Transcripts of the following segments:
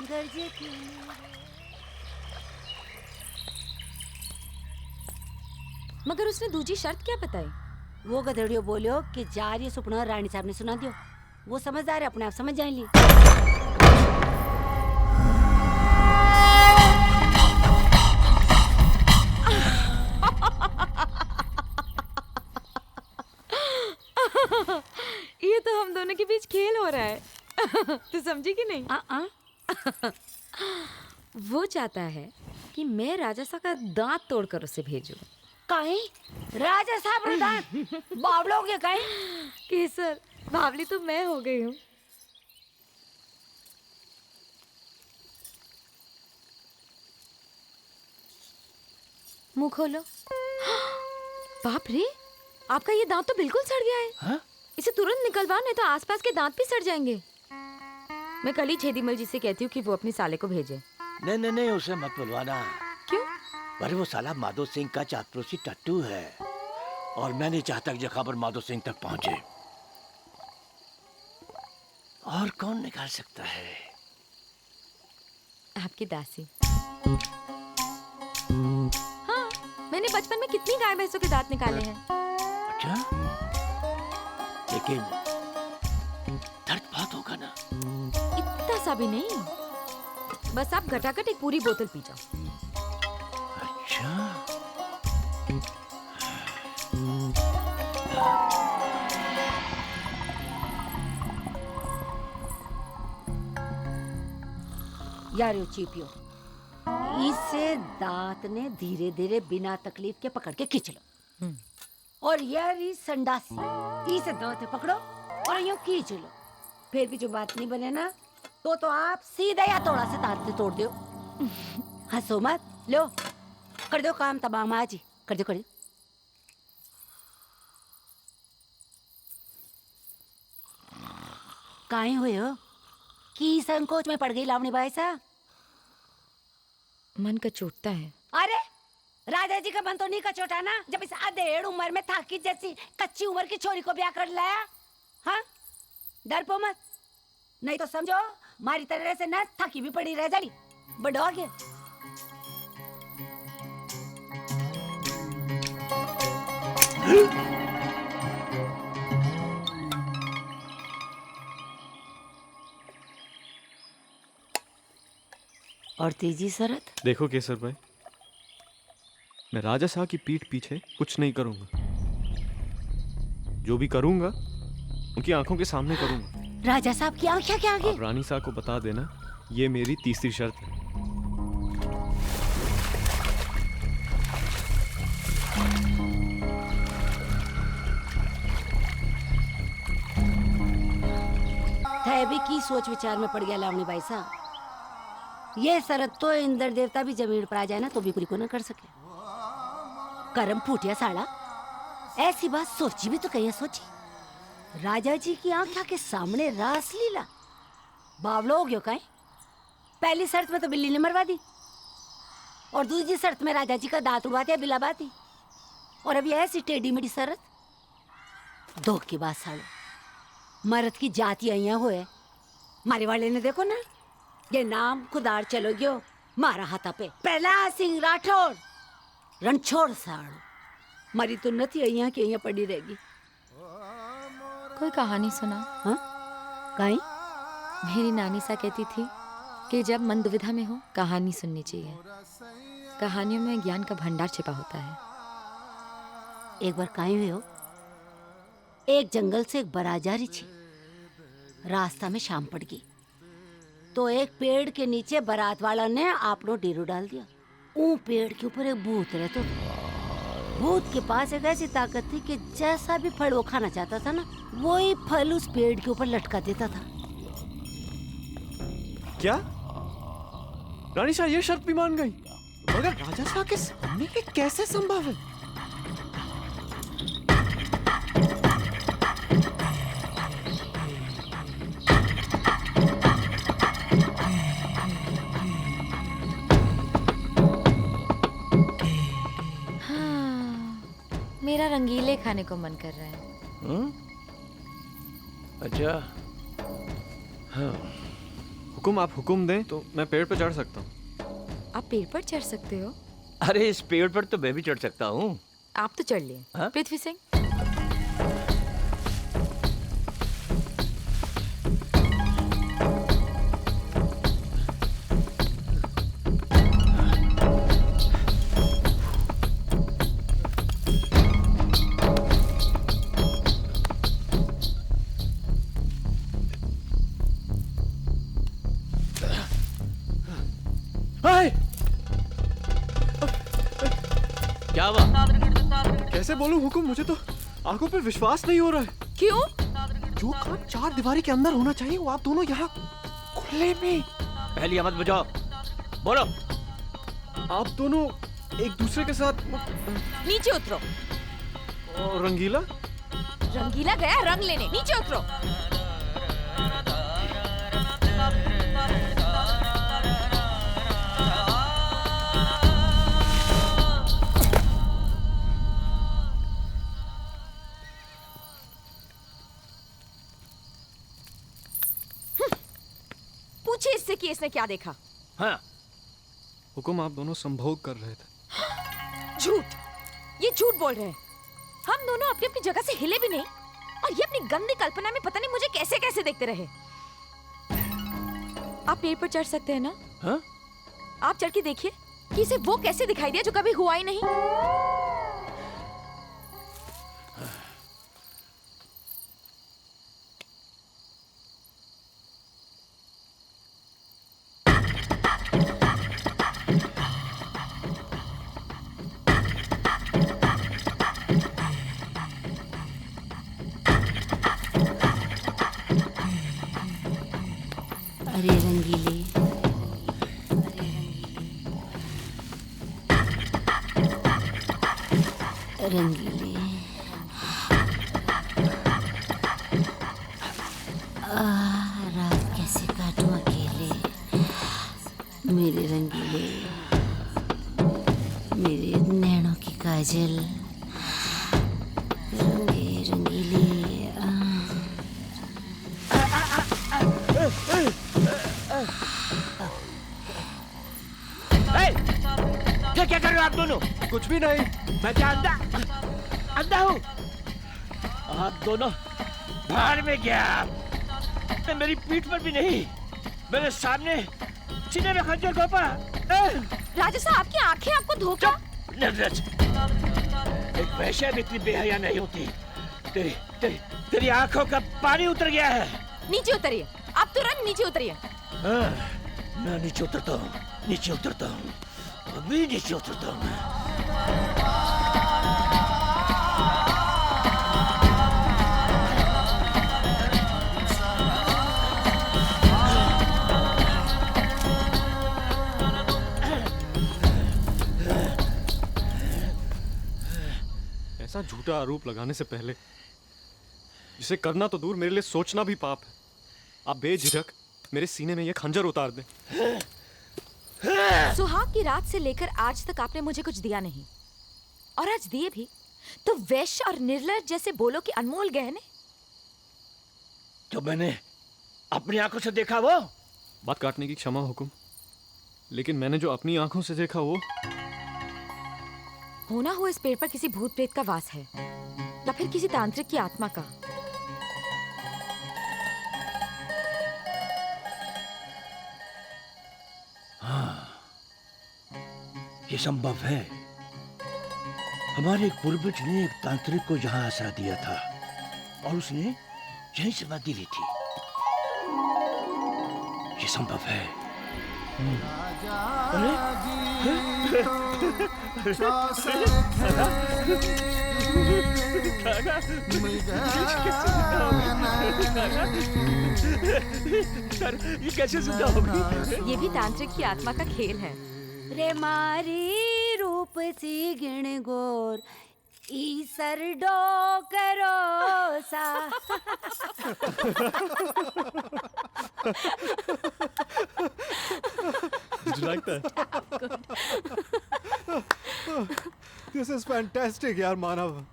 गरजे क्यों मगर उसने दूजी शर्त क्या बताई? वो गधड़ियो बोलियो कि जार ये सुपना रानी साहब ने सुना दियो। वो समझदार है, अपने आप समझ जाएंगी। ये तो हम दोनों के बीच खेल हो रहा है। तू समझी कि नहीं? वो चाहता है कि मैं राजा सा का दांत तोड़कर उसे भेजूं। काहे? राजा साहब रे दांत बावड़ा हो गया काहे? केसर, बावली तो मैं हो गई हूँ। मुंह खोलो। बाप रे, आपका ये दांत तो बिल्कुल सड़ गया है। हाँ? इसे तुरंत निकलवा, नहीं तो आसपास के दांत भी सड़ जाएंगे। मैं कल ही छेदीमल जी से कहती हूँ कि वो अपनी साले को भेजे। नहीं नहीं नहीं, उसे मत बुलवाना। क्यों? अरे वो साला माधो सिंह का चापलूसी टट्टू है और मैं नहीं चाहता कि ये खबर माधो सिंह तक पहुंचे। और कौन निकाल सकता है? आपकी दासी। हाँ, मैंने बचपन में कितनी गाय भैंसों के दांत निकाले हैं। अच्छा, लेकिन दर्द बहुत होगा ना? इतना सा भी नहीं, बस आप घटाघट एक पूरी बोतल पी जाओ। अच्छा, यार यो चीपियो, इसे दांत ने धीरे धीरे बिना तकलीफ के पकड़ के खींच लो। और यार इस संडासी, इसे दांत में पकड़ो और यूं खींच लो। फिर भी जो बात नहीं बने ना, तो आप सीधा या थोड़ा से दांत से तोड़ दो। हंसो मत, लो कर दो काम तमाम आज ही कर दो, कर दो। काहे हुए हो की संकोच में पड़ गई लावणी बाई सा? मन का चोटता है। अरे राजा जी का मन तो नहीं कचोटा ना, जब इस अधेड़ उम्र में थाकी जैसी कच्ची उम्र की छोरी को ब्याह कर लाया। हाँ, डरपो मत, नहीं तो समझो मारी तरह से ना थकी भी पड़ी रह जाएगी। बड़ो आगे और तेजी शरत। देखो केसर भाई, मैं राजा साहब की पीठ पीछे कुछ नहीं करूंगा। जो भी करूंगा उनकी आंखों के सामने करूंगा। राजा साहब की आंखें क्या आगे? आप रानी साहब को बता देना, ये मेरी तीसरी शर्त है। थे भी की सोच विचार में पड़ गया लावणी बाई साहब। ये शरत तो इंद्र देवता भी जमीन पर आ जाए ना तो भी पूरी को न कर सके। करम फूटिया साड़ा, ऐसी बात सोची भी तो कहीं सोची। राजा जी की आंखों के सामने रासलीला, बावलो हो गयो काहे? पहली शर्त में तो बिल्ली ने मरवा दी और दूसरी शर्त में राजा जी का दांत उड़वा दिया बिलाबाती। और अभी ऐसी टेढ़ी मेढ़ी शर्त। दो की बात साड़ो, मर्द की जाति अइया हुए मारे वाले ने देखो ना, ये नाम खुदार चलो गयो मारा हाथा पे प्रहलाद सिंह राठौर रणछोड़ साड़ो। मरी तो नथी अइया की अइया पड़ी रहेगी। कोई कहानी सुना? हाँ कहीं? मेरी नानी सा कहती थी कि जब मन दुविधा में हो कहानी सुननी चाहिए। कहानियों में ज्ञान का भंडार छिपा होता है। एक बार कहीं हुए हो, एक जंगल से एक बारात जा रही थी। रास्ता में शाम पड़ गई तो एक पेड़ के नीचे बारात वाला ने आपनो डेरो डाल दिया। ऊ पेड़ के ऊपर एक भूत रहता था। भूत के पास एक ऐसी ताकत थी कि जैसा भी फल वो खाना चाहता था ना, वही फल उस पेड़ के ऊपर लटका देता था। क्या रानी शाह ये शर्त भी मान गई? मगर राजा शाह के सामने ये कैसे संभव है? मेरा रंगीले खाने को मन कर रहा है। अच्छा, हाँ, हुकुम आप हुकुम दें तो मैं पेड़ पे चढ़ सकता हूँ। आप पेड़ पर चढ़ सकते हो? अरे इस पेड़ पर तो मैं भी चढ़ सकता हूँ। आप तो चढ़ लिए। हाँ? पृथ्वी सिंह, हाय! क्या हुआ? कैसे बोलूं हुकुम, मुझे तो आंखों पे विश्वास नहीं हो रहा है। क्यों? जो काम चार दीवारी के अंदर होना चाहिए वो आप दोनों यहाँ खुले में। पहली आवाज बजाओ, बोलो। आप दोनों एक दूसरे के साथ नीचे उतरो। और रंगीला रंगीला गया रंग लेने, नीचे उतरो। पूछे इससे कि इसने क्या देखा। हाँ, हुकुम आप दोनों संभोग कर रहे थे। झूठ, ये झूठ बोल रहे हैं। हम दोनों अपनी अपनी जगह से हिले भी नहीं और ये अपनी गंदी कल्पना में पता नहीं मुझे कैसे कैसे देखते रहे। आप पेड़ पर चढ़ सकते हैं ना? हाँ? आप चढ़ के देखिए कि इसे वो कैसे दिखाई दिया जो कभी हुआ ही नहीं। अरे रंगीले, रंगीले, रात कैसे काटूं अकेले, मेरे रंगीले, मेरे नैनों की काजल, रंगीले। ये क्या कर रहे हो आप दोनों? कुछ भी नहीं। मैं क्या अंधा हूँ? आप दोनों बाहर में गया। मेरी पीठ पर भी नहीं, मेरे सामने सीने में खंजर घोंपा। राजा साहब, आपकी आंखें आपको धोखा। निर्लज, एक वैश्या भी इतनी बेहया नहीं होती। तेरी आंखों का पानी उतर गया है। नीचे उतरिए, आप तुरंत नीचे उतरिए। हाँ, मैं नीचे उतरता हूँ, नीचे उतरता हूँ, अभी नीचे उतरता हूँ। ऐसा झूठा आरोप लगाने से पहले जिसे करना तो दूर मेरे लिए सोचना भी पाप है। आप बेझिझक मेरे सीने में ये खंजर उतार दें। सुहाग की रात से लेकर आज तक आपने मुझे कुछ दिया नहीं, और आज दिए भी तो वैश्य और निर्लज जैसे बोलो कि अनमोल गहने। तो मैंने अपनी आंखों से देखा वो। बात काटने की क्षमा हुकुम, लेकिन मैंने जो अपनी आंखों से देखा वो होना हो इस पेड़ पर किसी भूत प्रेत का वास है या फिर किसी तांत्रिक की आत्मा का। हाँ, ये संभव है। हमारे एक पूर्वज ने एक तांत्रिक को यहाँ आसरा दिया था और उसने यहीं समाधि ली थी। ये संभव है। ये कैसे सुनता होगी? ये भी तांत्रिक की आत्मा का खेल है। रे मारी रूप सी गिण गोर ईसर डो करो सा। Did you like that? This is fantastic, यार मानव.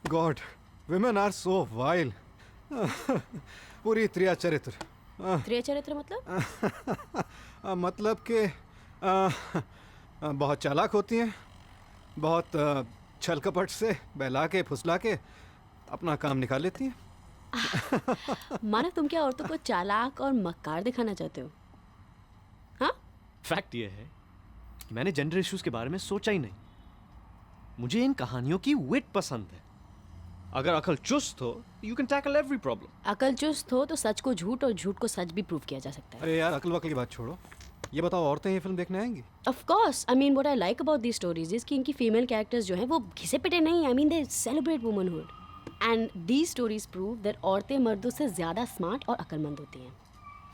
God, women are so vile. पूरी त्रिया चरित्र। त्रिय चरित्र मतलब? मतलब कि बहुत चालाक होती हैं, बहुत छल कपट से बहला के फुसला के अपना काम निकाल लेती हैं। मानव, तुम क्या औरतों को चालाक और मक्कार दिखाना चाहते हो? हाँ? फैक्ट ये है कि मैंने जेंडर इश्यूज के बारे में सोचा ही नहीं। मुझे इन कहानियों की विट पसंद है। अगर अकल चुस्त हो, you can tackle every problem. अकल चुस्त हो तो सच को झूठ और झूठ को सच भी प्रूव किया जा सकता है। अरे यार, अकल वकल की बात छोड़ो, ये बताओ औरतें ये फिल्म देखने आएंगी? Of course, I mean what I like about these stories is कि इनकी फीमेल कैरेक्टर्स जो हैं वो घिसे पिटे नहीं, I mean they celebrate womanhood and these stories prove that औरतें मर्दों से ज्यादा स्मार्ट और अक्लमंद होती हैं।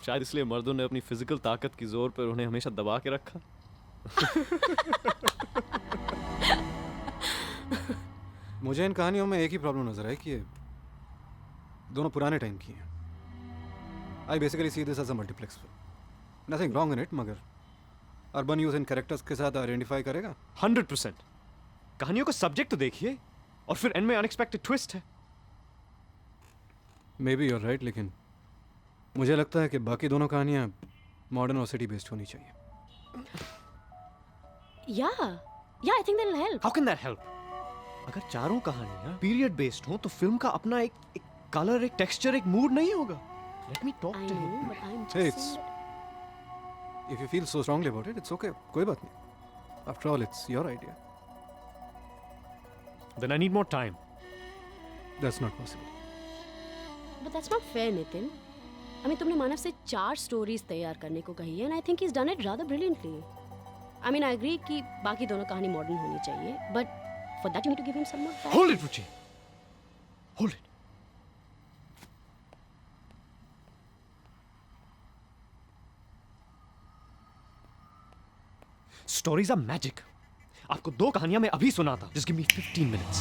शायद इसलिए मर्दों ने अपनी फिजिकल ताकत की जोर पर उन्हें हमेशा दबा के रखा। मुझे इन कहानियों में एक ही प्रॉब्लम नजर आई कि ये दोनों पुराने टाइम की हैं। I basically see this as a multiplex film. Nothing wrong in it, मगर अर्बन यूथ इन कैरेक्टर्स के साथ आइडेंटिफाई करेगा? 100%। कहानियों का सब्जेक्ट तो देखिए और फिर एंड में अनएक्सपेक्टेड ट्विस्ट है। मे बी यूर राइट, लेकिन मुझे लगता है कि बाकी दोनों कहानियाँ मॉडर्न और सिटी बेस्ड होनी चाहिए। या I think that will help. How can that help? अगर चारों कहानियां पीरियड बेस्ड हो तो फिल्म का अपना एक कलर, एक टेक्सचर, एक मूड नहीं होगा। Let me talk I too know him. But I am Hey, just it's- If you feel so strongly about it, it's okay. कोई बात नहीं। After all, it's your idea. Then I need more time. That's not possible. But that's not fair Nitin. I mean तुमने मानव से 4 stories तैयार करने को कही है and I think he is done it rather brilliantly. I mean I agree कि बाकी दोनों कहानी मॉडर्न होनी चाहिए, but for that you need to give him some more time. Hold it, Ruchi. Hold it. Stories are magic. आपको 2 कहानियां मैं अभी सुनाता। Just give me 15 minutes.